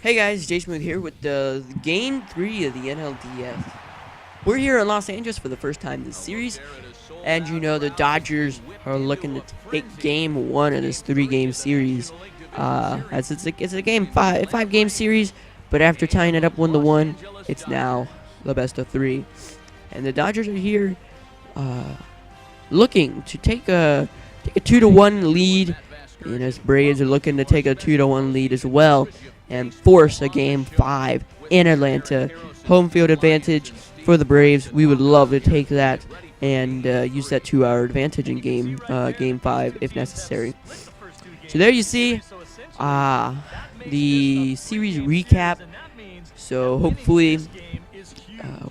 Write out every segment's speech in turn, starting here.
Hey guys, Smoothe here with the Game 3 of the NLDS. We're here in Los Angeles for the first time this series, and you know the Dodgers are looking to take Game 1 of this 3-game series. As it's a game five-game series, but after tying it up 1-1, it's now the best of 3. And the Dodgers are here looking to take a 2-1 lead, and as Braves are looking to take a 2-1 lead as well and force a Game 5 in Atlanta. Home field advantage for the Braves. We would love to take that and use that to our advantage in Game 5 if necessary. So there you see the series recap. So hopefully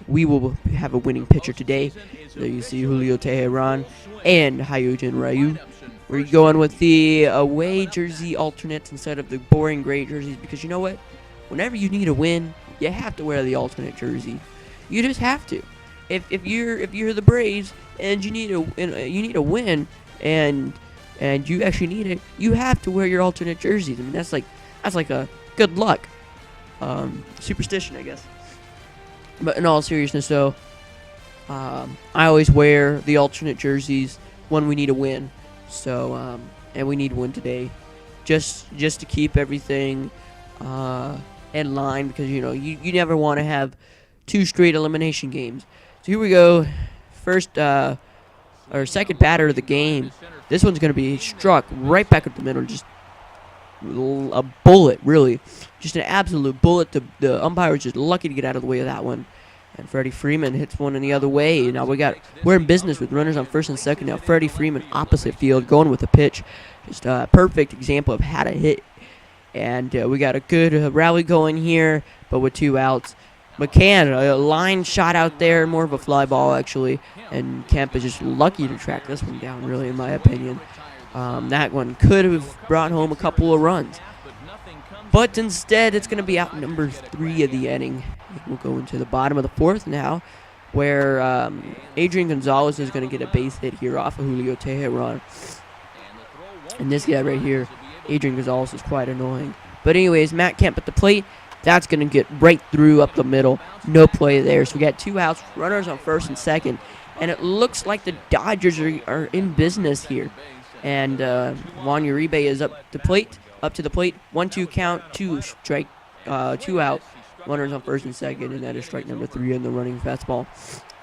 we will have a winning pitcher today. There you see Julio Teheran and Hyojin Ryu. We're going with the away jersey alternates instead of the boring gray jerseys because you know what? Whenever you need a win, you have to wear the alternate jersey. You just have to. If you're the Braves and you need a win and you actually need it, you have to wear your alternate jerseys. I mean that's like a good luck superstition, I guess. But in all seriousness, though, I always wear the alternate jerseys when we need a win. So, and we need one today, just to keep everything in line because you know you never want to have 2 straight elimination games. So here we go, first or second batter of the game. This one's gonna be struck right back up the middle, just a bullet, really, just an absolute bullet. The umpire was just lucky to get out of the way of that one. And Freddie Freeman hits one in the other way. Now we're in business with runners on first and second. Now Freddie Freeman opposite field going with the pitch. Just a perfect example of how to hit. And we got a good rally going here, but with 2 outs. McCann, a line shot out there, more of a fly ball actually. And Kemp is just lucky to track this one down, really, in my opinion. That one could have brought home a couple of runs. But instead, it's going to be out number 3 of the inning. We'll go into the bottom of the 4th now, where Adrian Gonzalez is going to get a base hit here off of Julio Teheran. And this guy right here, Adrian Gonzalez, is quite annoying. But anyways, Matt Kemp at the plate. That's going to get right through up the middle. No play there. So we got 2 outs, runners on first and second. And it looks like the Dodgers are in business here. And Juan Uribe is up to the plate. 1-2 count, 2 strike, 2 out, runners on first and second, and that is strike number 3 in the running fastball.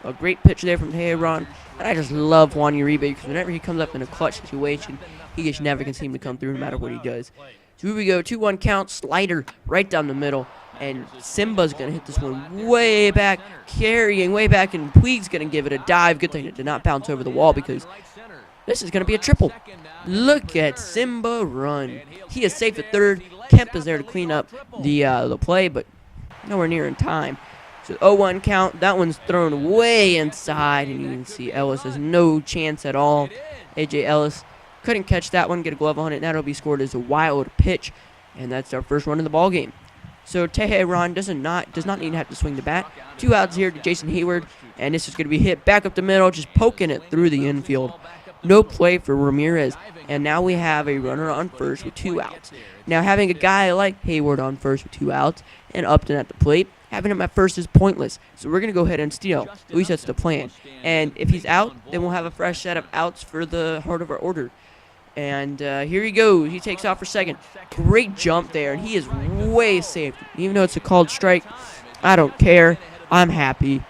A great pitch there from Teheran, and I just love Juan Uribe because whenever he comes up in a clutch situation, he just never can seem to come through no matter what he does. So here we go, 2-1 count, slider right down the middle, and Simba's going to hit this one way back, carrying way back, and Puig's going to give it a dive. Good thing it did not bounce over the wall because this is going to be a triple. Look at Simba run. He is safe at third. Kemp is there to clean up the play, but nowhere near in time. So 0-1 count. That one's thrown way inside, and you can see Ellis has no chance at all. A.J. Ellis couldn't catch that one, get a glove on it. That'll be scored as a wild pitch, and that's our first run in the ball game. So Teheran does not need to have to swing the bat. 2 outs here to Jason Hayward, and this is going to be hit back up the middle, just poking it through the infield. No play for Ramirez, and now we have a runner on first with 2 outs. Now, having a guy like Hayward on first with 2 outs and Upton at the plate, having him at first is pointless. So we're going to go ahead and steal. At least that's the plan. And if he's out, then we'll have a fresh set of outs for the heart of our order. And here he goes. He takes off for second. Great jump there, and he is way safe. Even though it's a called strike, I don't care. I'm happy.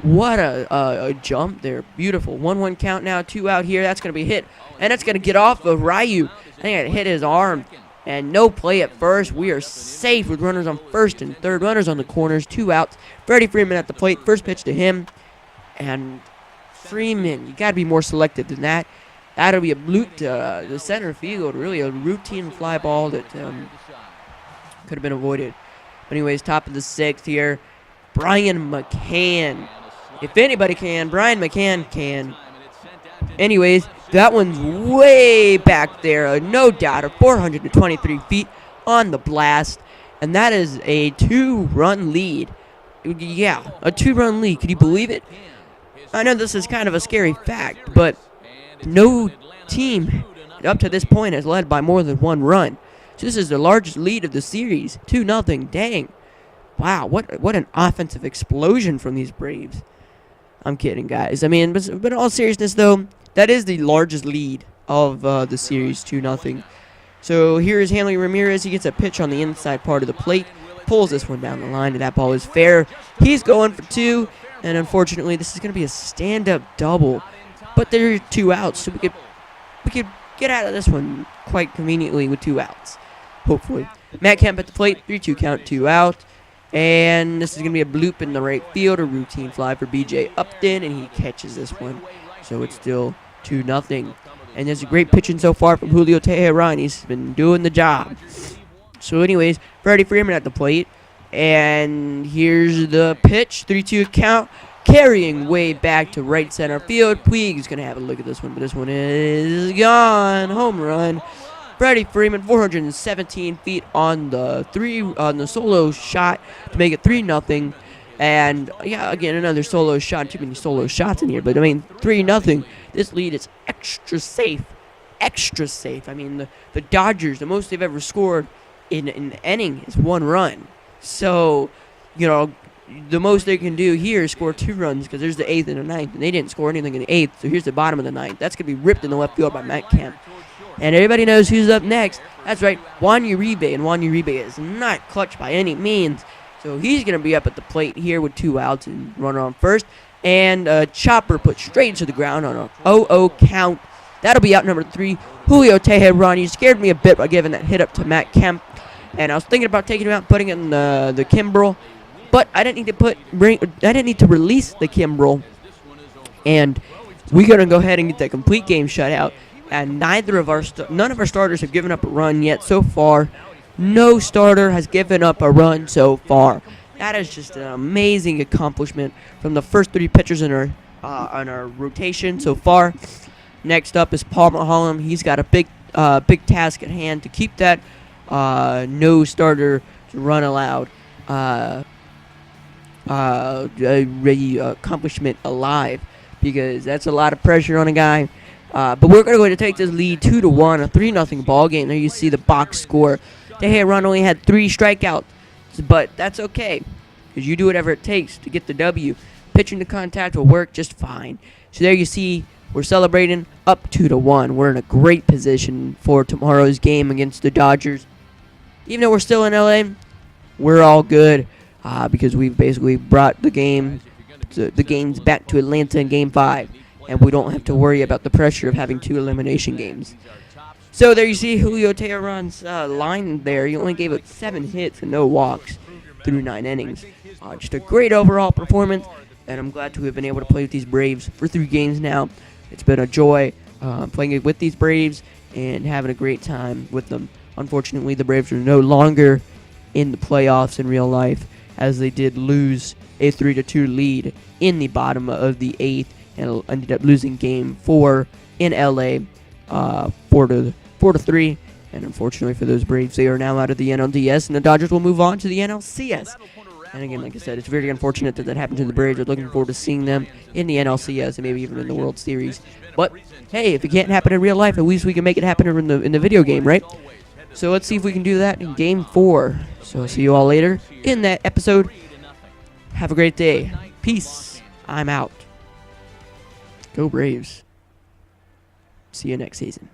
What a jump there. Beautiful. 1-1 count now. 2 out here. That's going to be hit. And that's going to get off of Ryu. I think it hit his arm. And no play at first. We are safe with runners on first and third. Runners on the corners. 2 outs. Freddie Freeman at the plate. First pitch to him. And Freeman, you got to be more selective than that. That'll be a bloop to the center field. Really a routine fly ball that could have been avoided. But anyways, top of the 6th here. Brian McCann. If anybody can, Brian McCann can. Anyways, that one's way back there. No doubt, 423 feet on the blast. And that is a 2-run lead. Yeah, a 2-run lead. Could you believe it? I know this is kind of a scary fact, but no team up to this point has led by more than 1 run. So this is the largest lead of the series, 2-0. Dang. Wow, what an offensive explosion from these Braves. I'm kidding, guys. I mean, but in all seriousness, though, that is the largest lead of the series, 2-0. So here is Hanley Ramirez. He gets a pitch on the inside part of the plate, pulls this one down the line, and that ball is fair. He's going for 2, and unfortunately, this is going to be a stand-up double. But there are 2 outs, so we could get out of this one quite conveniently with 2 outs, hopefully. Matt Kemp at the plate, 3-2 count, 2 out. And this is going to be a bloop in the right field, a routine fly for B.J. Upton, and he catches this one. So it's still 2-0. And there's a great pitching so far from Julio Teheran. He's been doing the job. So anyways, Freddie Freeman at the plate. And here's the pitch, 3-2 count, carrying way back to right center field. Puig's going to have a look at this one, but this one is gone. Home run. Freddie Freeman, 417 feet on the solo shot to make it 3-0. And yeah, again, another solo shot. Too many solo shots in here, but I mean 3-0. This lead is extra safe. Extra safe. I mean the Dodgers, the most they've ever scored in an inning is 1 run. So, you know, the most they can do here is score 2 runs because there's the 8th and the 9th, and they didn't score anything in the 8th. So here's the bottom of the 9th. That's gonna be ripped in the left field by Matt Kemp. And everybody knows who's up next. That's right, Juan Uribe. And Juan Uribe is not clutch by any means. So he's going to be up at the plate here with 2 outs and runner on first. And a chopper put straight to the ground on a 0-0 count. That'll be out number 3. Julio Teheran. You scared me a bit by giving that hit up to Matt Kemp. And I was thinking about taking him out, putting in the Kimbrel. But I didn't need to release the Kimbrel. And we're going to go ahead and get that complete game shutout. And none of our starters have given up a run yet so far. No starter has given up a run so far. That is just an amazing accomplishment from the first 3 pitchers in our rotation so far. Next up is Paul Mulholland. He's got a big task at hand to keep that no starter run allowed accomplishment alive, because that's a lot of pressure on a guy. But we're going to go to take this lead 2-1, a 3-0 ball game. There you see the box score. Teheran only had 3 strikeouts, but that's okay, because you do whatever it takes to get the W. Pitching to contact will work just fine. So there you see, we're celebrating up 2-1. We're in a great position for tomorrow's game against the Dodgers. Even though we're still in LA, we're all good, because we've basically brought the games back to Atlanta in Game 5. And we don't have to worry about the pressure of having 2 elimination games. So there you see Julio Teheran's line there. He only gave up 7 hits and no walks through 9 innings. Just a great overall performance, and I'm glad to have been able to play with these Braves for 3 games now. It's been a joy playing with these Braves and having a great time with them. Unfortunately, the Braves are no longer in the playoffs in real life, as they did lose a 3-2 lead in the bottom of the 8th. And ended up losing Game 4 in LA, 4-3. And unfortunately for those Braves, they are now out of the NLDS, and the Dodgers will move on to the NLCS. And again, like I said, it's very unfortunate that happened to the Braves. We're looking forward to seeing them in the NLCS and maybe even in the World Series. But hey, if it can't happen in real life, at least we can make it happen in the video game, right? So let's see if we can do that in Game 4. So I'll see you all later in that episode. Have a great day. Peace. I'm out. Go Braves. See you next season.